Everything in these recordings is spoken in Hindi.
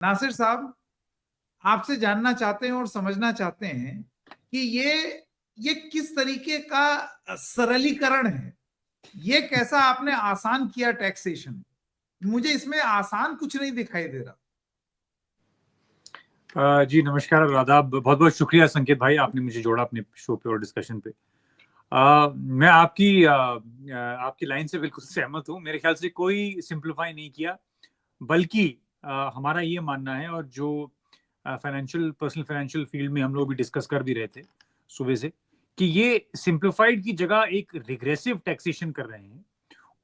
नासिर साहब, आपसे जानना चाहते हैं और समझना चाहते हैं कि ये किस तरीके का सरलीकरण है। ये कैसा आपने आसान किया टैक्सेशन। मुझे इसमें आसान कुछ नहीं दिखाई दे रहा। जी नमस्कार और आदाब। बहुत बहुत शुक्रिया संकेत भाई, आपने मुझे जोड़ा अपने शो पे और डिस्कशन पे। मैं आपकी लाइन से बिल्कुल सहमत हूँ। मेरे ख्याल से कोई सिंप्लीफाई नहीं किया, बल्कि हमारा ये मानना है, और जो पर्सनल फाइनेंशियल फील्ड में हम लोग भी डिस्कस कर भी रहे थे सुबह से, कि ये सिंप्लीफाइड की जगह एक रिग्रेसिव टैक्सेशन कर रहे हैं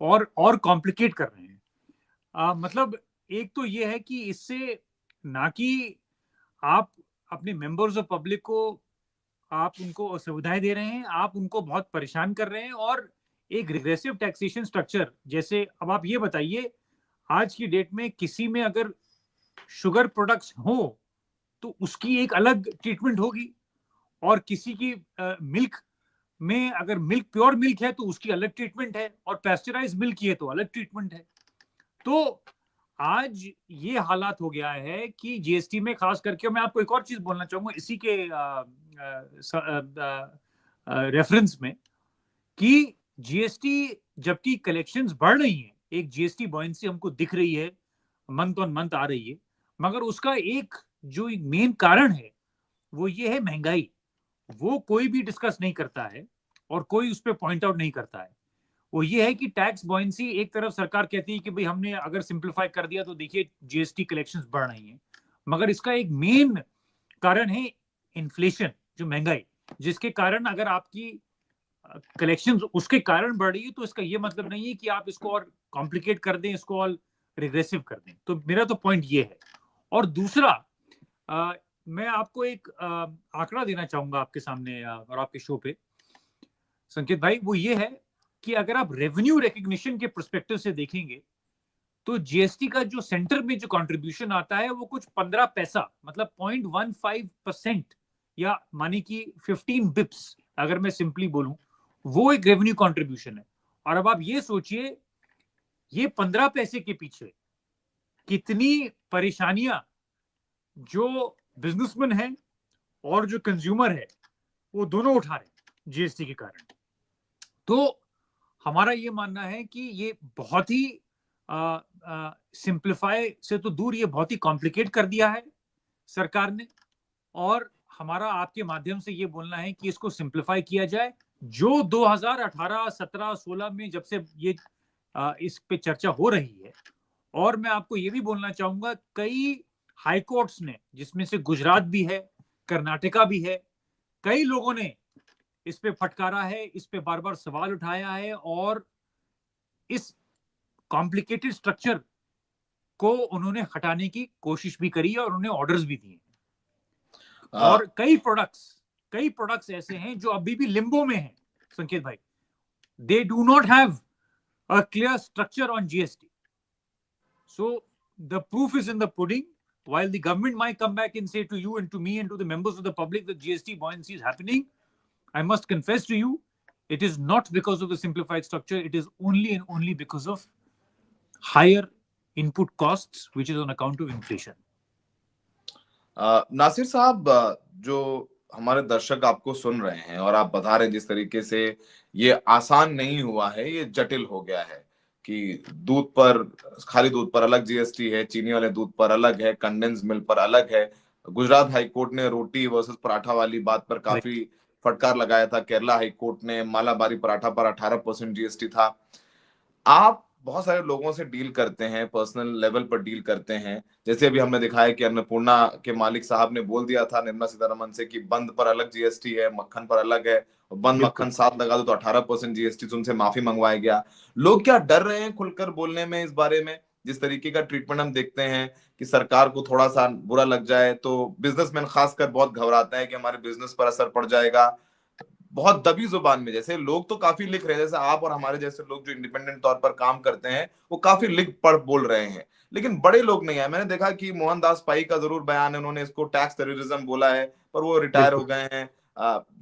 और कॉम्प्लिकेट कर रहे हैं। मतलब एक तो ये है कि इससे ना कि आप अपने मेंबर्स ऑफ पब्लिक को आप उनको सुविधाएं दे रहे हैं, आप उनको बहुत परेशान कर रहे हैं। और एक रिग्रेसिव टैक्सेशन स्ट्रक्चर, जैसे अब आप ये बताइए, आज की डेट में किसी में अगर शुगर प्रोडक्ट्स हो तो उसकी एक अलग ट्रीटमेंट होगी, और किसी की मिल्क में अगर मिल्क प्योर मिल्क है तो उसकी अलग ट्रीटमेंट है, और पैस्चराइज मिल्क की है तो अलग ट्रीटमेंट है। तो आज ये हालात हो गया है कि जीएसटी में खास करके, मैं आपको एक और चीज बोलना चाहूंगा इसी के रेफरेंस में, कि जीएसटी जबकि कलेक्शंस बढ़ रही हैं, एक जीएसटी बॉयंसी हमको दिख रही है, मंथ ऑन मंथ आ रही है, मगर उसका एक जो मेन कारण है वो ये है महंगाई। वो कोई भी डिस्कस नहीं करता है और कोई उस पर पॉइंट आउट नहीं करता है। वो ये है कि टैक्स बॉयंसी, एक तरफ सरकार कहती है कि भाई हमने अगर सिंप्लीफाई कर दिया तो देखिए जीएसटी कलेक्शंस बढ़ रही हैं, मगर इसका एक मेन कारण है इन्फ्लेशन, जो महंगाई, जिसके कारण अगर आपकी कलेक्शंस उसके कारण बढ़ रही है तो इसका ये मतलब नहीं है कि आप इसको और कॉम्प्लिकेट कर दें, इसको और रिग्रेसिव कर दें। तो मेरा तो पॉइंट ये है। और दूसरा, मैं आपको एक आंकड़ा देना चाहूंगा आपके सामने और आपके शो पे संकेत भाई, वो ये है कि अगर आप रेवेन्यू रिकग्निशन के पर्सपेक्टिव से देखेंगे तो जीएसटी का जो सेंटर में जो कंट्रीब्यूशन आता है वो कुछ 15 पैसा, मतलब 0.15%, या मानी कि 15 बिप्स, अगर मैं सिंपली बोलूं, वो एक रेवेन्यू कंट्रीब्यूशन है। और अब आप ये सोचिए, ये 15 पैसे के पीछे कितनी परेशानियां जो बिजनेसमैन है और जो कंज्यूमर है वो दोनों उठा रहे हैं जीएसटी के कारण। तो हमारा ये मानना है कि ये बहुत ही सिंप्लीफाई से तो दूर, ये बहुत ही कॉम्प्लिकेट कर दिया है सरकार ने। और हमारा आपके माध्यम से ये बोलना है कि इसको सिंप्लीफाई किया जाए। जो 2018, 17, 16 में जब से ये इस पे चर्चा हो रही है, और मैं आपको ये भी बोलना चाहूंगा, कई हाई कोर्ट्स ने, जिसमें से गुजरात भी है, कर्नाटका भी है, कई लोगों ने इस पे फटकारा है, इस पे बार बार सवाल उठाया है, और इस कॉम्प्लिकेटेड स्ट्रक्चर को उन्होंने हटाने की कोशिश भी करी है, और उन्हें ऑर्डर्स भी दिए। और कई प्रोडक्ट्स ऐसे हैं जो अभी भी लिम्बो में हैं संकेत भाई। They do not have a clear structure on GST. So the proof is in the pudding. While the government might come back and say to you and to me and to the members of the public that GST buoyancy is happening, I must confess to you, it is not because of the simplified structure. It is only and only because of higher input costs, which is on account of inflation. Nasir साहब, जो हमारे दर्शक आपको सुन रहे हैं और आप बता रहे हैं जिस तरीके से ये आसान नहीं हुआ है, ये जटिल हो गया है कि दूध पर, खाली दूध पर अलग जीएसटी है, चीनी वाले दूध पर अलग है, कंडेंस मिल्क पर अलग है। गुजरात हाई कोर्ट ने रोटी वर्सेस पराठा वाली बात पर काफी फटकार लगाया था। केरला हाई कोर्ट ने मालाबारी पराठा पर 18% जीएसटी था। आप बहुत सारे लोगों से डील करते हैं, पर्सनल लेवल पर डील करते हैं। जैसे अभी हमने दिखाया कि अन्नपूर्णा के मालिक साहब ने बोल दिया था निर्मला सीतारमण से कि बंद पर अलग जीएसटी है, मक्खन पर अलग है, और बंद मक्खन साथ लगा दो तो 18% जीएसटी। उनसे माफी मंगवाया गया। लोग क्या डर रहे हैं खुलकर बोलने में इस बारे में? जिस तरीके का ट्रीटमेंट हम देखते हैं कि सरकार को थोड़ा सा बुरा लग जाए तो बिजनेसमैन खासकर बहुत घबराता है कि हमारे बिजनेस पर असर पड़ जाएगा। बहुत दबी जुबान में, जैसे लोग तो काफी लिख रहे हैं, जैसे आप और हमारे जैसे लोग जो इंडिपेंडेंट तौर पर काम करते हैं वो काफी लिख पढ़ बोल रहे हैं, लेकिन बड़े लोग नहीं है। मैंने देखा कि मोहनदास पाई का जरूर बयान है, उन्होंने इसको टैक्स टेररिज्म बोला है, पर वो रिटायर हो गए हैं।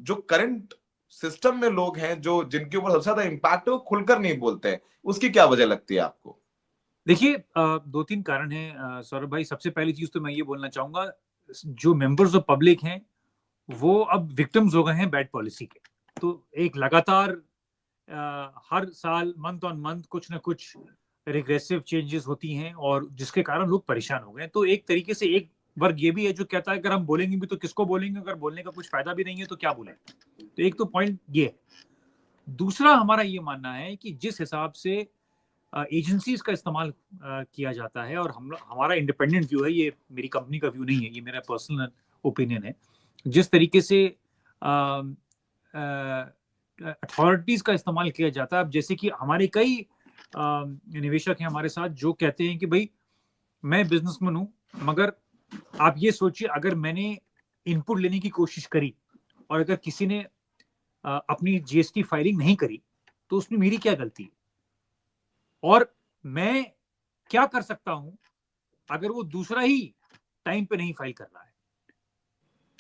जो करंट सिस्टम में लोग हैं, जो जिनके ऊपर सबसे ज्यादा इम्पैक्ट है, वो खुलकर नहीं बोलते हैं। उसकी क्या वजह लगती है आपको? देखिए, दो तीन कारण हैं सौरभ भाई। सबसे पहली चीज तो मैं ये बोलना चाहूंगा, जो मेंबर्स ऑफ पब्लिक हैं वो अब विक्टिम्स हो गए हैं बैड पॉलिसी के। तो एक लगातार हर साल मंथ ऑन मंथ कुछ ना कुछ रिग्रेसिव चेंजेस होती हैं और जिसके कारण लोग परेशान हो गए। तो एक तरीके से एक वर्ग ये भी है जो कहता है अगर हम बोलेंगे भी तो किसको बोलेंगे, अगर बोलने का कुछ फायदा भी नहीं है तो क्या बोलें। तो एक तो पॉइंट ये है। दूसरा हमारा ये मानना है कि जिस हिसाब से एजेंसीज का इस्तेमाल किया जाता है, और हमारा इंडिपेंडेंट व्यू है, ये मेरी कंपनी का व्यू नहीं है, ये मेरा पर्सनल ओपिनियन है, जिस तरीके से अथॉरिटीज का इस्तेमाल किया जाता है। अब जैसे कि हमारे कई निवेशक हैं हमारे साथ जो कहते हैं कि भाई मैं बिजनेसमैन हूं, मगर आप ये सोचिए अगर मैंने इनपुट लेने की कोशिश करी और अगर किसी ने अपनी जीएसटी फाइलिंग नहीं करी तो उसमें मेरी क्या गलती है, और मैं क्या कर सकता हूं अगर वो दूसरा ही टाइम पे नहीं फाइल कर रहा है।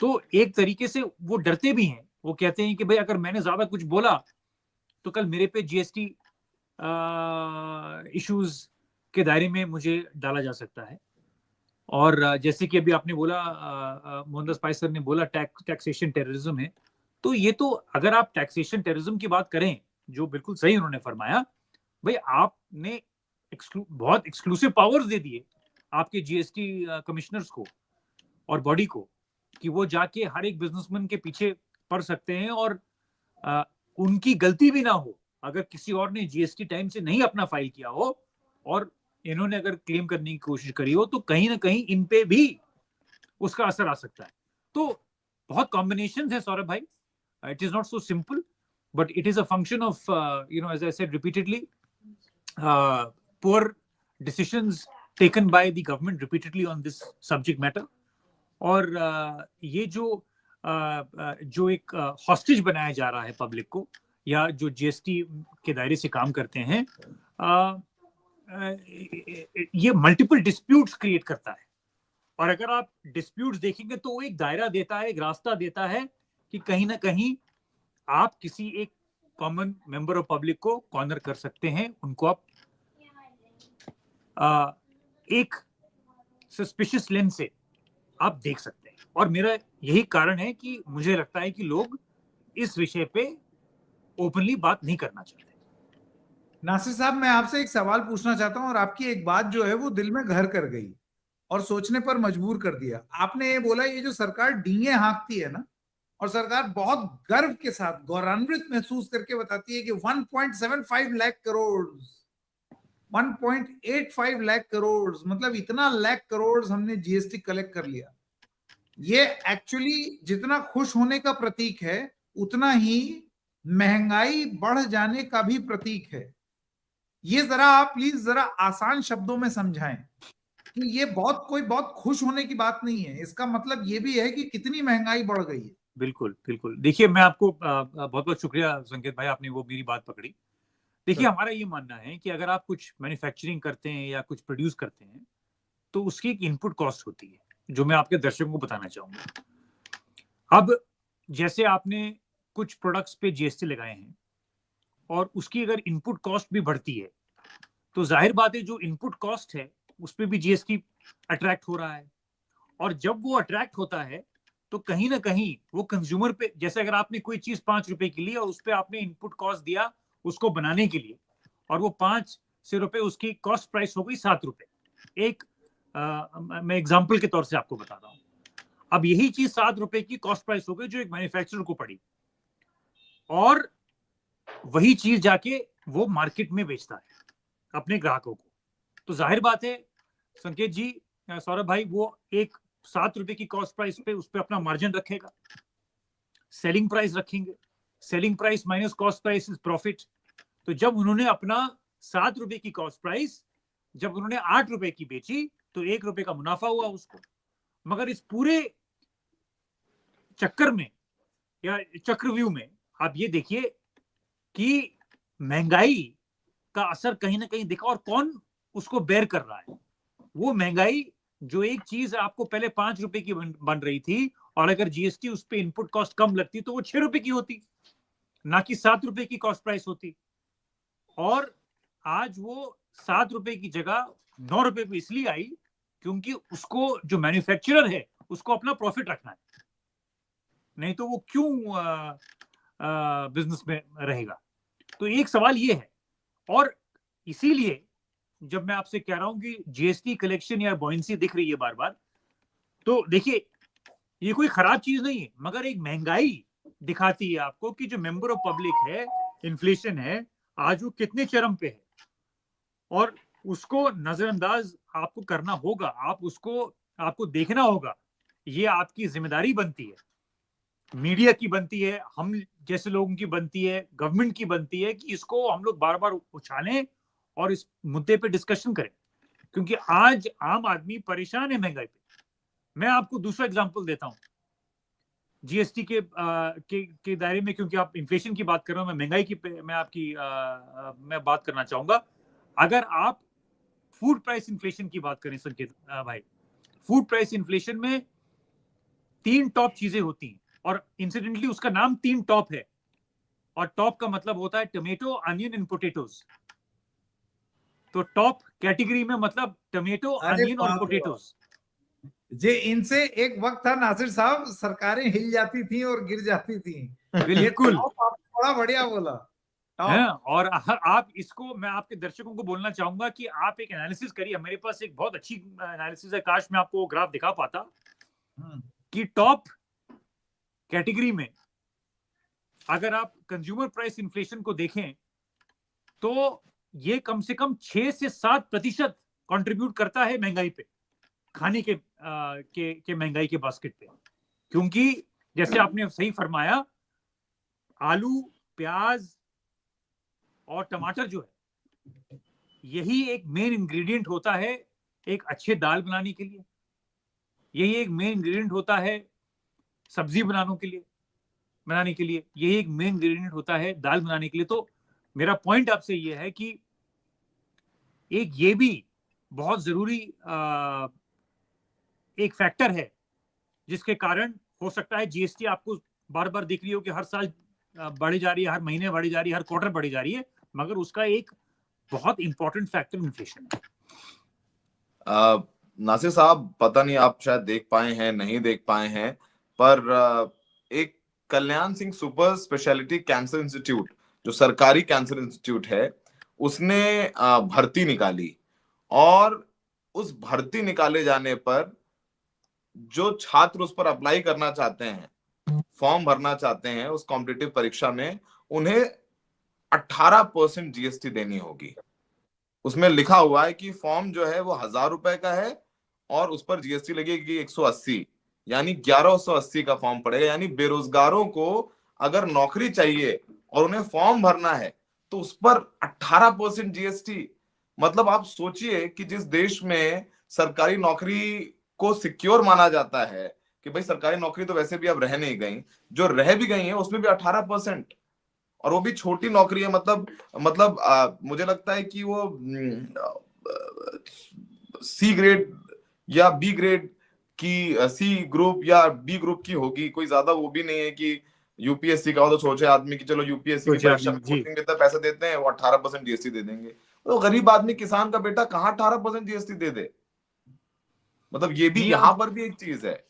तो एक तरीके से वो डरते भी हैं, वो कहते हैं कि भाई अगर मैंने ज्यादा कुछ बोला तो कल मेरे पे जीएसटी इश्यूज के दायरे में मुझे डाला जा सकता है। और जैसे कि अभी आपने बोला, मोहनदास पाई सर ने बोला टैक्सेशन टेररिज्म है, तो ये तो अगर आप टैक्सेशन टेररिज्म की बात करें, जो बिल्कुल सही उन्होंने फरमाया, भाई आपने बहुत एक्सक्लूसिव पावर्स दे दिए आपके जीएसटी कमिश्नर्स को और बॉडी को कि वो जाके हर एक बिजनेसमैन के पीछे पड़ सकते हैं और उनकी गलती भी ना हो, अगर किसी और ने जीएसटी टाइम से नहीं अपना फाइल किया हो और इन्होंने अगर क्लेम करने की कोशिश करी हो तो कहीं ना कहीं इन पे भी उसका असर आ सकता है। तो बहुत कॉम्बिनेशन है सौरभ भाई, it is not so simple, but it is a function of as I said repeatedly, poor decisions taken by the government repeatedly on this subject matter. और ये जो एक हॉस्टेज बनाया जा रहा है पब्लिक को, या जो जीएसटी के दायरे से काम करते हैं, ये मल्टीपल डिस्प्यूट्स क्रिएट करता है। और अगर आप डिस्प्यूट्स देखेंगे तो वो एक दायरा देता है, एक रास्ता देता है कि कहीं ना कहीं आप किसी एक कॉमन मेंबर ऑफ पब्लिक को कॉर्नर कर सकते हैं, उनको आप एक सस्पिशियस लेंस से आप देख सकते हैं। और मेरा यही कारण है कि मुझे लगता है कि लोग इस विषय पे ओपनली बात नहीं करना चाहते। नासिर साहब, मैं आपसे एक सवाल पूछना चाहता हूं और आपकी एक बात जो है वो दिल में घर कर गई और सोचने पर मजबूर कर दिया। आपने ये बोला, ये जो सरकार डींगे हाँकती है ना, और सरकार बहुत गर्व के साथ गौरवान्वित महसूस करके बताती है कि 1.75 लाख करोड़, 1.85 लाख करोड़, मतलब इतना लाख करोड़ हमने जीएसटी कलेक्ट कर लिया। ये एक्चुअली जितना खुश होने का प्रतीक है उतना ही महंगाई बढ़ जाने का भी प्रतीक है। ये जरा आप प्लीज जरा आसान शब्दों में समझाएं कि ये बहुत खुश होने की बात नहीं है, इसका मतलब ये भी है कि कितनी महंगाई बढ़ गई है। बिल्कुल बिल्कुल। देखिए, मैं आपको बहुत बहुत शुक्रिया संकेत भाई, आपने वो मेरी बात पकड़ी। देखिए, हमारा ये मानना है कि अगर आप कुछ मैन्युफैक्चरिंग करते हैं या कुछ प्रोड्यूस करते हैं तो उसकी एक इनपुट कॉस्ट होती है, जो मैं आपके दर्शकों को बताना चाहूंगा। अब जैसे आपने कुछ प्रोडक्ट्स पे जीएसटी लगाए हैं और उसकी अगर इनपुट कॉस्ट भी बढ़ती है तो जाहिर बात है जो इनपुट कॉस्ट है उस पर भी जीएसटी अट्रैक्ट हो रहा है। और जब वो अट्रैक्ट होता है तो कहीं ना कहीं वो कंज्यूमर पे, जैसे अगर आपने कोई चीज 5 रुपए की ली और उस पर आपने इनपुट कॉस्ट दिया उसको बनाने के लिए, और वो 5 से रुपए उसकी कॉस्ट प्राइस हो गई 7 रुपए। एक मैं एग्जाम्पल के तौर से आपको बता रहा हूं। अब यही चीज 7 रुपए की कॉस्ट प्राइस हो गई जो एक मैन्युफैक्चरर को पड़ी, और वही चीज जाके वो मार्केट में बेचता है अपने ग्राहकों को। तो जाहिर बात है संकेत जी, सौरभ भाई, वो एक 7 रुपए की कॉस्ट प्राइस पे उस पर अपना मार्जिन रखेगा, सेलिंग प्राइस रखेंगे, selling price minus cost price is profit. तो जब उन्होंने अपना 7 रुपए की कॉस्ट प्राइस जब उन्होंने 8 रुपए की बेची तो 1 रुपए का मुनाफा हुआ उसको। मगर इस पूरे चक्कर में या चक्रव्यूह में आप ये देखिए कि महंगाई का असर कहीं ना कहीं दिखा, और कौन उसको बेयर कर रहा है। वो महंगाई जो एक चीज आपको पहले 5 रुपए की बन रही थी, और अगर जीएसटी उस पर इनपुट कॉस्ट कम लगती तो वो 6 रुपए की होती, ना कि 7 रुपए की कॉस्ट प्राइस होती। और आज वो ₹7 की जगह ₹9 पे इसलिए आई क्योंकि उसको जो मैन्युफैक्चरर है उसको अपना प्रॉफिट रखना है, नहीं तो वो क्यों बिजनेस में रहेगा। तो एक सवाल ये है, और इसीलिए जब मैं आपसे कह रहा हूं कि जीएसटी कलेक्शन या बॉयंसी दिख रही है बार बार, तो देखिए ये कोई खराब चीज नहीं है, मगर एक महंगाई दिखाती है आपको कि जो मेंबर ऑफ पब्लिक है, इन्फ्लेशन है, आज वो कितने चरम पे है, और उसको नजरअंदाज आपको करना होगा, आपको देखना होगा। ये आपकी जिम्मेदारी बनती है, मीडिया की बनती है, हम जैसे लोगों की बनती है, गवर्नमेंट की बनती है कि इसको हम लोग बार बार उछालें और इस मुद्दे पे डिस्कशन करें, क्योंकि आज आम आदमी परेशान है महंगाई पे। मैं आपको दूसरा एग्जांपल देता हूं जीएसटी के दायरे में, क्योंकि आप इन्फ्लेशन की बात कर रहे हो, मैं महंगाई की मैं बात करना चाहूंगा। अगर आप फूड प्राइस इन्फ्लेशन की बात करें संकेत भाई, फूड प्राइस इन्फ्लेशन में 3 टॉप चीजें होती हैं, और इंसिडेंटली उसका नाम 3 टॉप है, और टॉप का मतलब होता है टोमेटो, अनियन एंड पोटैटोज। तो टॉप कैटेगरी में मतलब टोमेटो, अनियन और पोटैटोज। जे इनसे एक वक्त था नासिर साहब, सरकारें हिल जाती थी और गिर जाती थी। बिल्कुल, बड़ा बढ़िया बोला। है, और आप इसको, मैं आपके दर्शकों को बोलना चाहूंगा कि आप एक एनालिसिस करिए। मेरे पास एक बहुत अच्छी एनालिसिस है, काश मैं आपको ग्राफ दिखा पाता कि टॉप कैटेगरी में अगर आप कंज्यूमर प्राइस इन्फ्लेशन को देखें तो ये कम से कम 6 से 7% कंट्रीब्यूट करता है महंगाई पे, खाने के महंगाई के बास्केट पे। क्योंकि जैसे आपने सही फरमाया, आलू, प्याज और टमाटर जो है, यही एक मेन इंग्रेडिएंट होता है एक अच्छे दाल बनाने के लिए, यही एक मेन इंग्रेडिएंट होता है सब्जी बनाने के लिए, यही एक मेन इंग्रेडिएंट होता है दाल बनाने के लिए। तो मेरा पॉइंट आपसे ये है कि एक ये भी बहुत जरूरी एक फैक्टर है जिसके कारण हो सकता है जीएसटी आपको बार बार दिख रही हो कि हर साल बढ़ी जा रही है, हर महीने बढ़ी जा रही है, हर क्वार्टर बढ़ी जा रही है, मगर उसका एक बहुत इंपॉर्टेंट फैक्टर इन्फ्लेशन है। नासिर साहब, पता नहीं आप शायद देख पाए हैं, नहीं देख पाए हैं, पर एक Kalyan Singh super speciality cancer institute, जो सरकारी कैंसर इंस्टीट्यूट है, उसने भर्ती निकाली, और उस भर्ती निकाले जाने पर जो छात्र उस पर अप्लाई करना चाहते हैं, फॉर्म भरना चाहते हैं उस कॉम्पिटिटिव परीक्षा में, उन्हें 18% जीएसटी देनी होगी। उसमें लिखा हुआ है कि फॉर्म जो है वो 1000 रुपए का है और उस पर जीएसटी लगेगी 180, यानी 1180 का फॉर्म पड़ेगा। यानी बेरोजगारों को अगर नौकरी चाहिए और उन्हें फॉर्म भरना है तो उस पर 18% जीएसटी। मतलब आप सोचिए कि जिस देश में सरकारी नौकरी को सिक्योर माना जाता है कि भाई सरकारी नौकरी तो वैसे भी अब रह नहीं गई, जो रह भी गई है उसमें भी 18%, और वो भी छोटी नौकरी है। मतलब मुझे लगता है कि वो सी ग्रेड या बी ग्रेड की, सी ग्रुप या बी ग्रुप की होगी, कोई ज्यादा वो भी नहीं है कि यूपीएससी का हो तो सोचे आदमी कि चलो यूपीएससी की परीक्षा में कोचिंग देता, पैसे देते हैं, वो 18% जीएसटी दे देंगे। तो गरीब आदमी, किसान का बेटा कहाँ 18% जीएसटी दे दे? मतलब ये भी, यहाँ पर भी एक चीज है।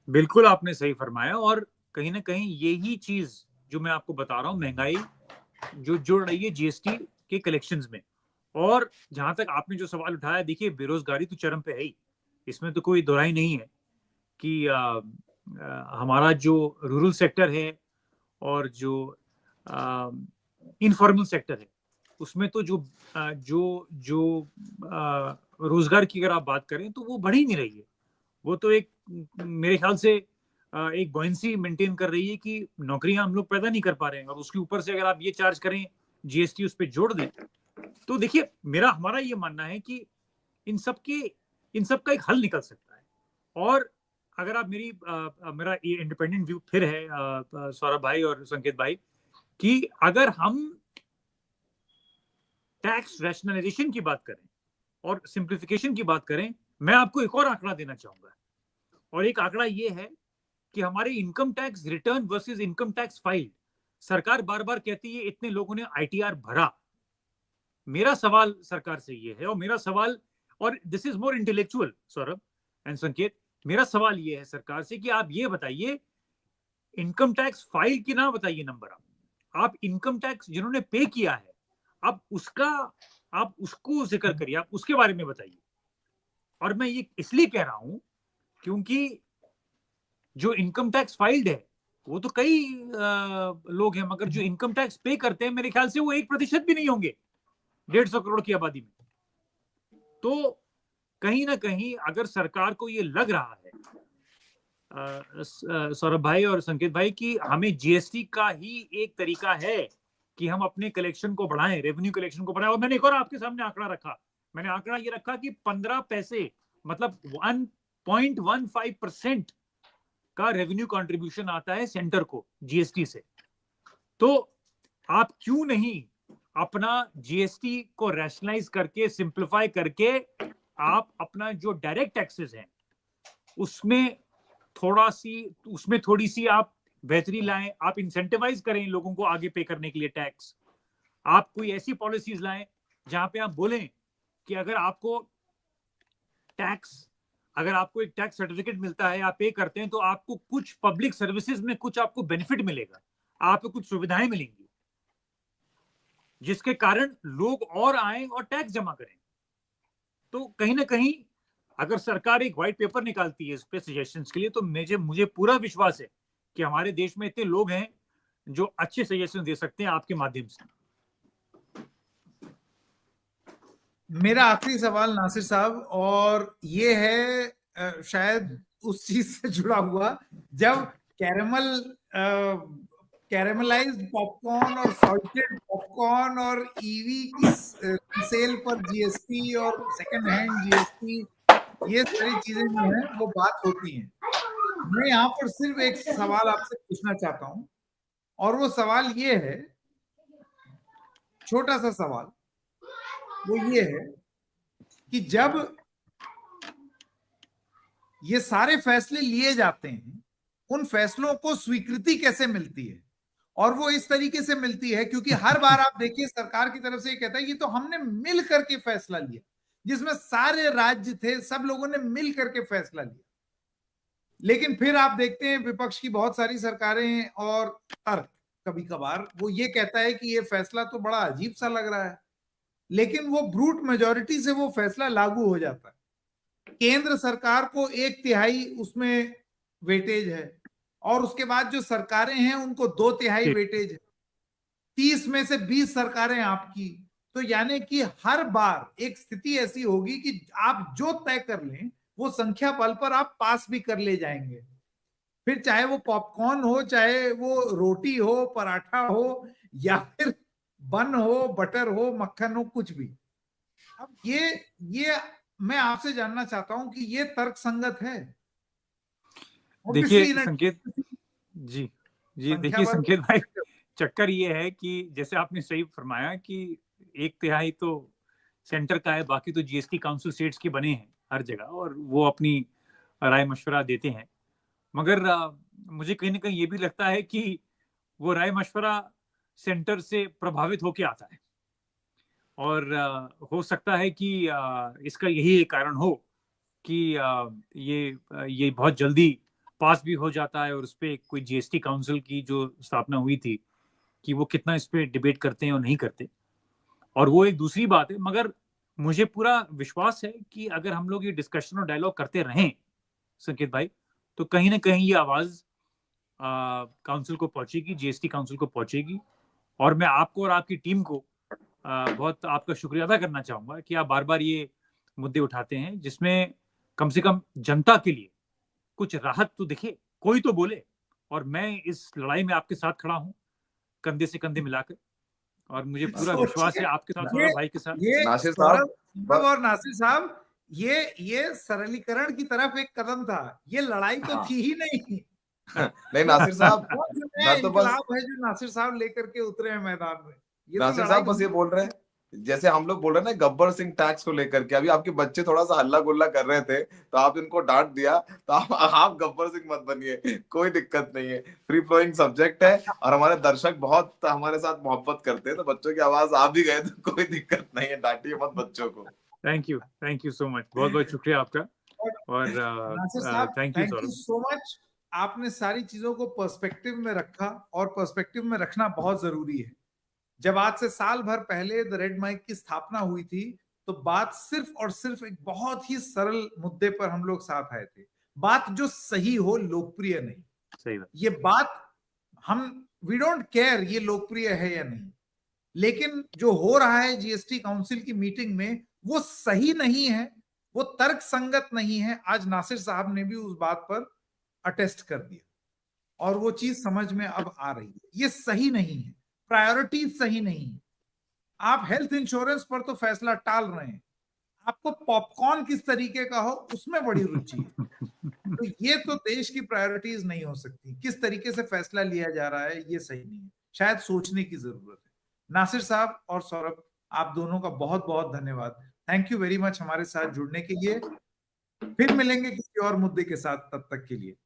बिल्कुल आपने सही फरमाया, और कहीं ना कहीं यही चीज जो मैं आपको बता रहा हूँ, महंगाई जो जुड़ रही है जीएसटी के कलेक्शंस में। और जहां तक आपने जो सवाल उठाया, देखिए बेरोजगारी तो चरम पे है ही, इसमें तो कोई दोहराई नहीं है कि हमारा जो रूरल सेक्टर है और जो इनफॉर्मल सेक्टर है, उसमें तो जो रोजगार की अगर आप बात करें तो वो बढ़ ही नहीं रही है। वो तो एक, मेरे ख्याल से एक बॉयंसी मेंटेन कर रही है कि नौकरियां हम लोग पैदा नहीं कर पा रहे हैं, और उसके ऊपर से अगर आप ये चार्ज करें, जीएसटी उस पर जोड़ दें, तो देखिए हमारा ये मानना है कि इन सब का एक हल निकल सकता है। और अगर आप मेरा ये इंडिपेंडेंट व्यू फिर है सौरभ भाई और संकेत भाई, कि अगर हम टैक्स रैशनलाइजेशन की बात करें और सिंप्लीफिकेशन की बात करें, मैं आपको एक और आंकड़ा देना चाहूंगा, और एक आंकड़ा ये है कि हमारे income tax return versus income tax file, सरकार बार बार कहती है इतने लोगों ने आईटीआर भरा, मेरा सवाल सरकार से ये है, और मेरा सवाल, और this is more intellectual Saurabh and संकेत, मेरा सवाल ये है सरकार से कि आप ये बताइए, इनकम टैक्स फाइल की ना बताइए नंबर, आप इनकम टैक्स जिन्होंने पे किया है आप उसको जिक्र करिए, आप उसके बारे में बताइए। और मैं ये इसलिए कह रहा हूं क्योंकि जो इनकम टैक्स फाइल्ड है वो तो कई लोग हैं, मगर जो इनकम टैक्स पे करते हैं मेरे ख्याल से वो 1% भी नहीं होंगे 150 करोड़ की आबादी में। तो कहीं ना कहीं अगर सरकार को ये लग रहा है सौरभ भाई और संकेत भाई कि हमें जीएसटी का ही एक तरीका है कि हम अपने कलेक्शन को बढ़ाएं, रेवेन्यू कलेक्शन को बढ़ाएं, और मैंने एक और आपके सामने आंकड़ा रखा, मैंने आंकड़ा ये रखा कि 15 पैसे मतलब 1.15% का रेवेन्यू कंट्रीब्यूशन आता है सेंटर को जीएसटी से। तो आप क्यों नहीं अपना जीएसटी को रैशनलाइज करके, सिंप्लीफाई करके, आप अपना जो डायरेक्ट टैक्सेस हैं उसमें थोड़ी सी आप बेहतरी लाएं, आप इंसेंटिवाइज करें लोगों को आगे पे करने के लिए टैक्स। आप कोई ऐसी पॉलिसीज लाएं जहां पे आप बोलें कि अगर आपको एक टैक्स सर्टिफिकेट मिलता है, आप पे करते हैं, तो आपको कुछ पब्लिक सर्विसेज में कुछ आपको बेनिफिट मिलेगा, आपको कुछ सुविधाएं मिलेंगी, जिसके कारण लोग और आए और टैक्स जमा करें। तो कहीं ना कहीं अगर सरकार एक व्हाइट पेपर निकालती है इस पे सजेशंस के लिए, तो मुझे पूरा विश्वास है कि हमारे देश में इतने लोग हैं जो अच्छे सजेशन दे सकते हैं आपके माध्यम से। मेरा आखिरी सवाल नासिर साहब, और ये है शायद उस चीज से जुड़ा हुआ, जब कैरेमलाइज्ड पॉपकॉर्न और सॉल्टेड पॉपकॉर्न और ईवी की सेल पर जीएसटी और सेकंड हैंड जीएसटी, ये सारी चीजें जो हैं वो बात होती हैं। मैं यहाँ पर सिर्फ एक सवाल आपसे पूछना चाहता हूं, और वो सवाल ये है, छोटा सा सवाल, वो ये है कि जब ये सारे फैसले लिए जाते हैं, उन फैसलों को स्वीकृति कैसे मिलती है? और वो इस तरीके से मिलती है क्योंकि हर बार आप देखिए सरकार की तरफ से ये कहता है कि तो हमने मिल करके फैसला लिया, जिसमें सारे राज्य थे, सब लोगों ने मिल करके फैसला लिया। लेकिन फिर आप देखते हैं विपक्ष की बहुत सारी सरकारें और तर्क कभी कभार वो ये कहता है कि ये फैसला तो बड़ा अजीब सा लग रहा है, लेकिन वो ब्रूट मेजॉरिटी से वो फैसला लागू हो जाता है। केंद्र सरकार को 1/3 उसमें वेटेज है, और उसके बाद जो सरकारें हैं उनको 2/3 वेटेज है, 30 में से 20 सरकारें आपकी। तो यानी कि हर बार एक स्थिति ऐसी होगी कि आप जो तय कर लें वो संख्या बल पर आप पास भी कर ले जाएंगे, फिर चाहे वो पॉपकॉर्न हो, चाहे वो रोटी हो, पराठा हो, या फिर बन हो, बटर हो, मक्खन हो, कुछ भी। अब ये मैं आपसे जानना चाहता हूं कि ये तर्क संगत है? देखिए संकेत जी देखिए संकेत भाई, चक्कर ये है कि जैसे आपने सही फरमाया कि 1/3 तो सेंटर का है, बाकी तो जीएसटी काउंसिल स्टेट्स के बने हैं हर जगह, और वो अपनी राय मशवरा देते हैं। मगर मुझे कहीं ना कहीं ये भी लगता है कि वो राय मशवरा सेंटर से प्रभावित होके आता है, और हो सकता है कि इसका यही एक कारण हो कि ये बहुत जल्दी पास भी हो जाता है, और उस पर कोई जीएसटी काउंसिल की जो स्थापना हुई थी कि वो कितना इस पे डिबेट करते हैं और नहीं करते, और वो एक दूसरी बात है। मगर मुझे पूरा विश्वास है कि अगर हम लोग ये डिस्कशन और डायलॉग करते रहें संकेत भाई, तो कहीं ना कहीं ये आवाज काउंसिल को पहुंचेगी, जीएसटी काउंसिल को पहुंचेगी। और मैं आपको और आपकी टीम को बहुत आपका शुक्रिया अदा करना चाहूंगा कि आप बार बार ये मुद्दे उठाते हैं, जिसमें कम से कम जनता के लिए कुछ राहत तो दिखे, कोई तो बोले। और मैं इस लड़ाई में आपके साथ खड़ा हूं, कंधे से कंधे मिलाकर, और मुझे पूरा विश्वास है आपके साथ, सौरभ भाई के साथ। नासिर साहब और नासिर साहब, ये सरलीकरण की तरफ एक कदम था, ये लड़ाई तो थी ही नहीं। नहीं नासिर साहब, मैं तो बस है जो नासिर साहब लेकर के उतरे हैं मैदान में। नासिर साहब बस ये बोल रहे हैं जैसे हम लोग बोल रहे हैं ना गब्बर सिंह टैक्स को लेकर के, अभी आपके बच्चे थोड़ा सा हल्ला गुल्ला कर रहे थे तो आप इनको डांट दिया, तो आप गब्बर सिंह मत बनिए, कोई दिक्कत नहीं है, फ्री फ्लोइंग सब्जेक्ट है और हमारे दर्शक बहुत हमारे साथ मोहब्बत करते हैं, तो बच्चों की आवाज आ भी गए तो कोई दिक्कत नहीं है, डांटिए मत बच्चों को। थैंक यू सो मच, बहुत बहुत शुक्रिया आपका। और नासिर साहब, thank you thank you Saurabh. So much. आपने सारी चीजों को पर्सपेक्टिव में रखा, और पर्सपेक्टिव में रखना बहुत जरूरी है। जब आज से साल भर पहले द रेड माइक की स्थापना हुई थी, तो बात सिर्फ और सिर्फ एक बहुत ही सरल मुद्दे पर हम लोग साथ आए थे, बात जो सही हो, लोकप्रिय नहीं। सही बात। ये बात हम वी डोंट केयर ये लोकप्रिय है या नहीं, लेकिन जो हो रहा है जीएसटी काउंसिल की मीटिंग में वो सही नहीं है, वो तर्क संगत नहीं है। आज नासिर साहब ने भी उस बात पर अटेस्ट कर दिया और वो चीज समझ में अब आ रही है। ये सही नहीं है, प्रायोरिटी सही नहीं है। आप हेल्थ इंश्योरेंस पर तो फैसला टाल रहे हैं, आपको पॉपकॉर्न किस तरीके का हो उसमें बड़ी रुचि है। तो ये तो देश की प्रायोरिटीज नहीं हो सकती। किस तरीके से फैसला लिया जा रहा है ये सही नहीं है, शायद सोचने की जरूरत है। नासिर साहब और सौरभ, आप दोनों का बहुत बहुत धन्यवाद। थैंक यू वेरी मच हमारे साथ जुड़ने के लिए। फिर मिलेंगे किसी और मुद्दे के साथ, तब तक के लिए